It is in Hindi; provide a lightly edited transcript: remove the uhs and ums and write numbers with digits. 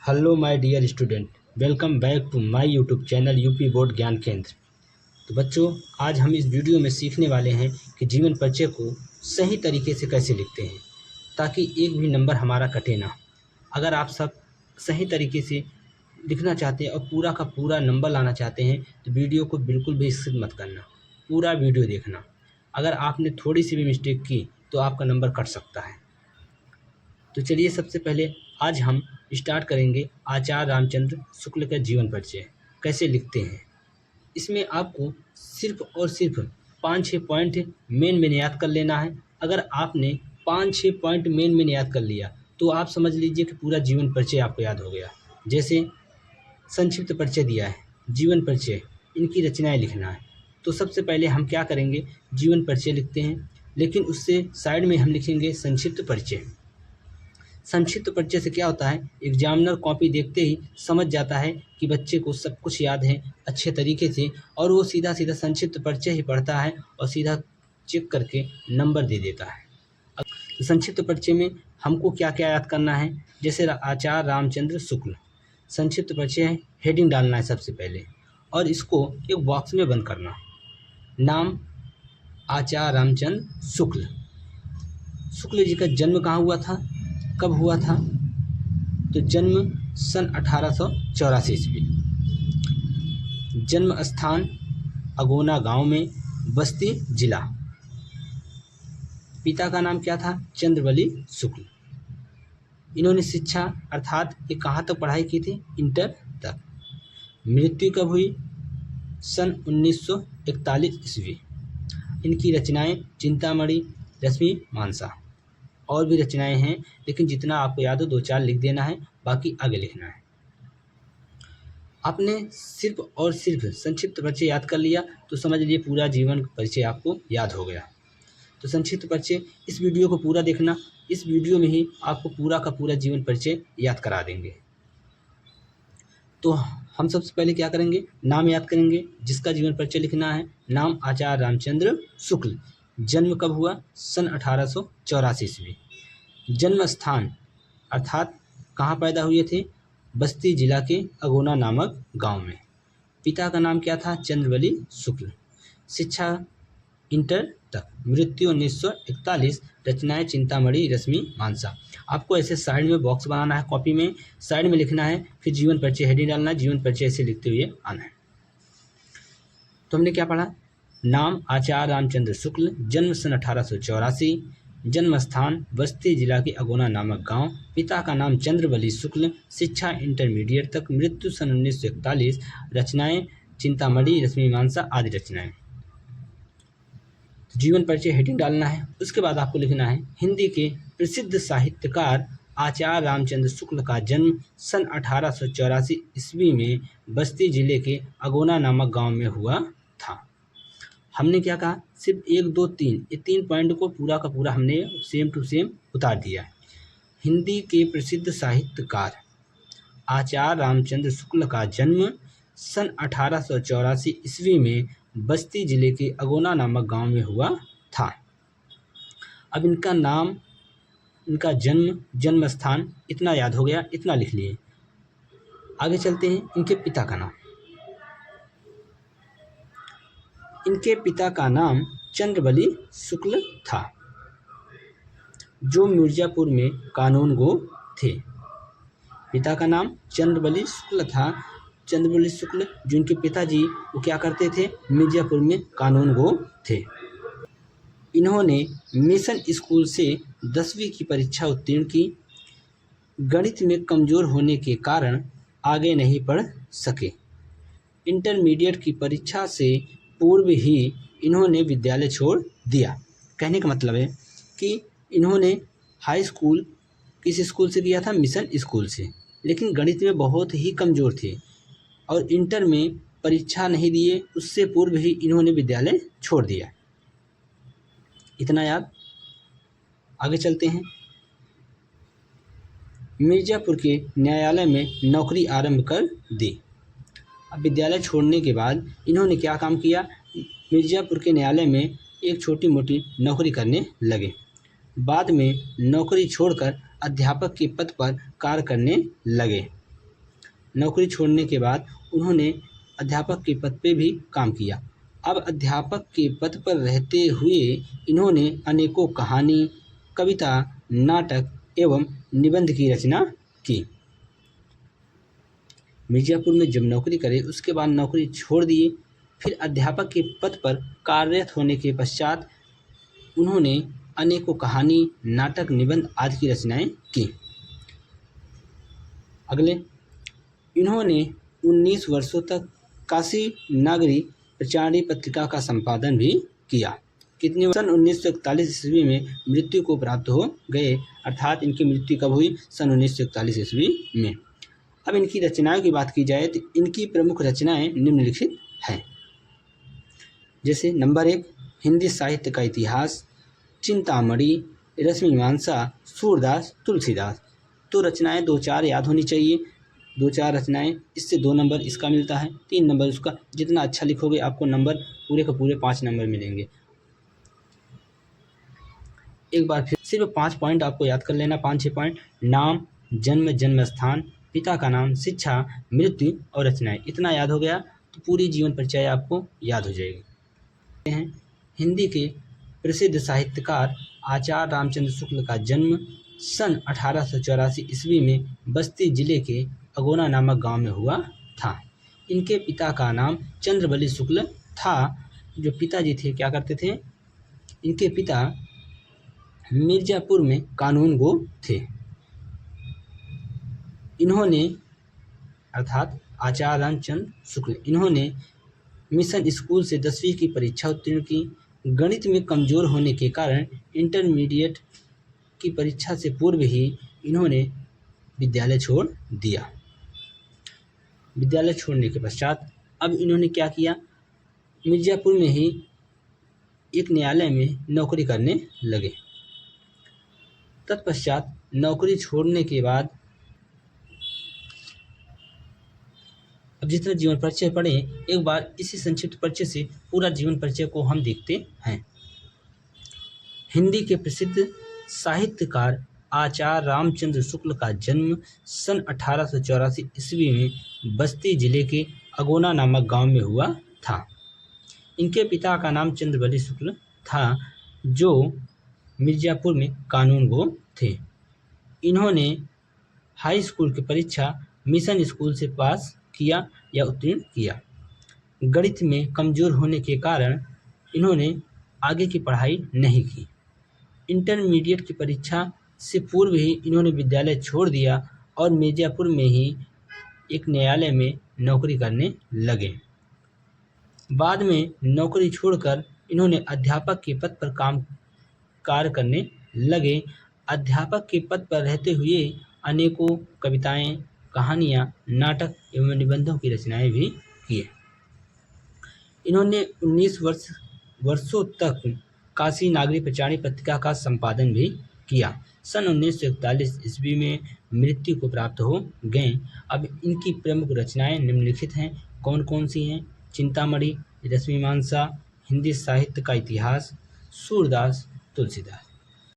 Hello my dear student, welcome back to my YouTube channel UP board Gyan Kendra. तो बच्चों, आज हम इस वीडियो में सीखने वाले हैं कि जीवन परिचय को सही तरीके से कैसे लिखते हैं ताकि एक भी नंबर हमारा कटे ना। अगर आप सब सही तरीके से लिखना चाहते हैं और पूरा का पूरा नंबर लाना चाहते हैं तो वीडियो को बिल्कुल भी स्किप मत करना, पूरा वीडियो देखना। अगर आपने थोड़ी सी भी मिस्टेक की तो आपका नंबर कट सकता है। तो चलिए, सबसे पहले आज हम स्टार्ट करेंगे आचार्य रामचंद्र शुक्ल का जीवन परिचय कैसे लिखते हैं। इसमें आपको सिर्फ और सिर्फ 5-6 पॉइंट मेन याद कर लेना है। अगर आपने 5-6 पॉइंट मेन याद कर लिया तो आप समझ लीजिए कि पूरा जीवन परिचय आपको याद हो गया। जैसे संक्षिप्त परिचय दिया है, जीवन परिचय, इनकी रचनाएं लिखना है। तो सबसे पहले हम क्या करेंगे, जीवन परिचय लिखते हैं, लेकिन उससे साइड में हम लिखेंगे संक्षिप्त परिचय। संक्षिप्त परिचय से क्या होता है, एग्जामिनर कॉपी देखते ही समझ जाता है कि बच्चे को सब कुछ याद है अच्छे तरीके से, और वो सीधा सीधा संक्षिप्त परिचय ही पढ़ता है और सीधा चेक करके नंबर दे देता है। तो संक्षिप्त परिचय में हमको क्या क्या याद करना है, जैसे आचार्य रामचंद्र शुक्ल, संक्षिप्त परिचय है, हेडिंग डालना है सबसे पहले और इसको एक बॉक्स में बंद करना। नाम आचार्य रामचंद्र शुक्ल। शुक्ल जी का जन्म कहाँ हुआ था, कब हुआ था? तो जन्म सन 1884 ईस्वी। जन्म स्थान अगोना गांव में, बस्ती जिला। पिता का नाम क्या था? चंद्रवली शुक्ल। इन्होंने शिक्षा अर्थात ये कहाँ तक पढ़ाई की थी? इंटर तक। मृत्यु कब हुई? सन 1941 ईस्वी। इनकी रचनाएं चिंतामणि, रश्मि मानसा, और भी रचनाएं हैं, लेकिन जितना आपको याद हो 2-4 लिख देना है, बाकी आगे लिखना है। आपने सिर्फ और सिर्फ संक्षिप्त परिचय याद कर लिया तो समझ लीजिए पूरा जीवन परिचय आपको याद हो गया। तो संक्षिप्त परिचय, इस वीडियो को पूरा देखना, इस वीडियो में ही आपको पूरा का पूरा जीवन परिचय याद करा देंगे। तो हम सबसे पहले क्या करेंगे, नाम याद करेंगे, जिसका जीवन परिचय लिखना है। नाम आचार्य रामचंद्र शुक्ल। जन्म कब हुआ? सन 1884 ईस्वी। जन्म स्थान अर्थात कहाँ पैदा हुए थे? बस्ती जिला के अगोना नामक गांव में। पिता का नाम क्या था? चंद्रवली शुक्ल। शिक्षा इंटर तक। मृत्यु 1941। रचनाएं चिंतामणि, रश्मि मानसा। आपको ऐसे साइड में बॉक्स बनाना है, कॉपी में साइड में लिखना है, फिर जीवन परिचय हेडिंग डालना है, जीवन परिचय ऐसे लिखते हुए आना है। तो हमने क्या पढ़ा? नाम आचार्य रामचंद्र शुक्ल, जन्म सन 1884, जन्म स्थान बस्ती जिला के अगोना नामक गांव, पिता का नाम चंद्रवली शुक्ल, शिक्षा इंटरमीडिएट तक, मृत्यु सन 1941, रचनाएं चिंतामणि, रश्मि मानसा आदि रचनाएं। जीवन परिचय हेडिंग डालना है। उसके बाद आपको लिखना है, हिंदी के प्रसिद्ध साहित्यकार आचार्य रामचंद्र शुक्ल का जन्म सन 1884 ईस्वी में बस्ती जिले के अगोना नामक गांव में हुआ था। हमने क्या कहा, सिर्फ 1, 2, 3 ये 3 पॉइंट को पूरा का पूरा हमने सेम टू सेम उतार दिया। हिंदी के प्रसिद्ध साहित्यकार आचार्य रामचंद्र शुक्ल का जन्म सन 1884 ईस्वी में बस्ती जिले के अगोना नामक गांव में हुआ था। अब इनका नाम, इनका जन्म, जन्म स्थान इतना याद हो गया, इतना लिख लिए। आगे चलते हैं, इनके पिता का नाम। इनके पिता का नाम चंद्रवली शुक्ल था, जो मिर्जापुर में कानूनगो थे। पिता का नाम चंद्रवली शुक्ल था, चंद्रवली शुक्ल, जो इनके पिताजी वो क्या करते थे? मिर्जापुर में कानूनगो थे। इन्होंने मिशन स्कूल से 10वीं की परीक्षा उत्तीर्ण की। गणित में कमज़ोर होने के कारण आगे नहीं पढ़ सके। इंटरमीडिएट की परीक्षा से पूर्व ही इन्होंने विद्यालय छोड़ दिया। कहने का मतलब है कि इन्होंने हाई स्कूल किस स्कूल से किया था? मिशन स्कूल से, लेकिन गणित में बहुत ही कमज़ोर थे और इंटर में परीक्षा नहीं दिए, उससे पूर्व ही इन्होंने विद्यालय छोड़ दिया। इतना याद। आगे चलते हैं। मिर्ज़ापुर के न्यायालय में नौकरी आरंभ कर दी। अब विद्यालय छोड़ने के बाद इन्होंने क्या काम किया? मिर्ज़ापुर के न्यायालय में एक छोटी मोटी नौकरी करने लगे। बाद में नौकरी छोड़कर अध्यापक के पद पर कार्य करने लगे। नौकरी छोड़ने के बाद उन्होंने अध्यापक के पद पे भी काम किया। अब अध्यापक के पद पर रहते हुए इन्होंने अनेकों कहानी, कविता, नाटक एवं निबंध की रचना की। मिर्ज़ापुर में जब नौकरी करे उसके बाद नौकरी छोड़ दिए। फिर अध्यापक के पद पर कार्यरत होने के पश्चात उन्होंने अनेकों कहानी, नाटक, निबंध आदि की रचनाएं की। अगले, इन्होंने 19 वर्षों तक काशी नागरी प्रचारणी पत्रिका का संपादन भी किया। कितने सन 1941 ईस्वी में मृत्यु को प्राप्त हो गए, अर्थात इनकी मृत्यु कब हुई? सन 1941 ईस्वी में। अब इनकी रचनाओं की बात की जाए तो इनकी प्रमुख रचनाएं निम्नलिखित हैं। जैसे नंबर 1, हिंदी साहित्य का इतिहास, चिंतामणि, रश्मिमांसा, सूरदास, तुलसीदास। तो रचनाएं 2-4 याद होनी चाहिए, 2-4 रचनाएं, इससे 2 नंबर इसका मिलता है, 3 नंबर उसका। जितना अच्छा लिखोगे आपको नंबर पूरे का पूरे 5 नंबर मिलेंगे। एक बार फिर सिर्फ 5 पॉइंट आपको याद कर लेना, 5-6 पॉइंट। नाम, जन्म, जन्म स्थान, पिता का नाम, शिक्षा, मृत्यु और रचनाएं। इतना याद हो गया तो पूरी जीवन परिचय आपको याद हो जाएगी। हिंदी के प्रसिद्ध साहित्यकार आचार्य रामचंद्र शुक्ल का जन्म सन 1884 ईस्वी में बस्ती जिले के अगोना नामक गांव में हुआ था। इनके पिता का नाम चंद्रबली शुक्ल था। जो पिताजी थे क्या करते थे? इनके पिता मिर्जापुर में कानूनगो थे। इन्होंने, अर्थात आचार्य रामचंद्र शुक्ल, इन्होंने मिशन स्कूल से 10वीं की परीक्षा उत्तीर्ण की। गणित में कमज़ोर होने के कारण इंटरमीडिएट की परीक्षा से पूर्व ही इन्होंने विद्यालय छोड़ दिया। विद्यालय छोड़ने के पश्चात अब इन्होंने क्या किया? मिर्ज़ापुर में ही एक न्यायालय में नौकरी करने लगे। तत्पश्चात नौकरी छोड़ने के बाद अब जितना जीवन परिचय पढ़े, एक बार इसी संक्षिप्त परिचय से पूरा जीवन परिचय को हम देखते हैं। हिंदी के प्रसिद्ध साहित्यकार आचार्य रामचंद्र शुक्ल का जन्म सन 1884 ईस्वी में बस्ती जिले के अगोना नामक गांव में हुआ था। इनके पिता का नाम चंद्रबली शुक्ल था, जो मिर्ज़ापुर में कानूनगो थे। इन्होंने हाई स्कूल की परीक्षा मिशन स्कूल से पास किया या उत्तीर्ण किया। गणित में कमज़ोर होने के कारण इन्होंने आगे की पढ़ाई नहीं की। इंटरमीडिएट की परीक्षा से पूर्व ही इन्होंने विद्यालय छोड़ दिया और मिर्ज़ापुर में ही एक न्यायालय में नौकरी करने लगे। बाद में नौकरी छोड़कर इन्होंने अध्यापक के पद पर कार्य करने लगे। अध्यापक के पद पर रहते हुए अनेकों कविताएं, कहानियां, नाटक एवं निबंधों की रचनाएं भी किए। इन्होंने 19 वर्षों तक काशी नागरी प्रचारणी पत्रिका का संपादन भी किया। सन 1941 ईस्वी में मृत्यु को प्राप्त हो गए। अब इनकी प्रमुख रचनाएं निम्नलिखित हैं। कौन कौन सी हैं? चिंतामणि, रश्मिमांसा, हिंदी साहित्य का इतिहास, सूरदास, तुलसीदास।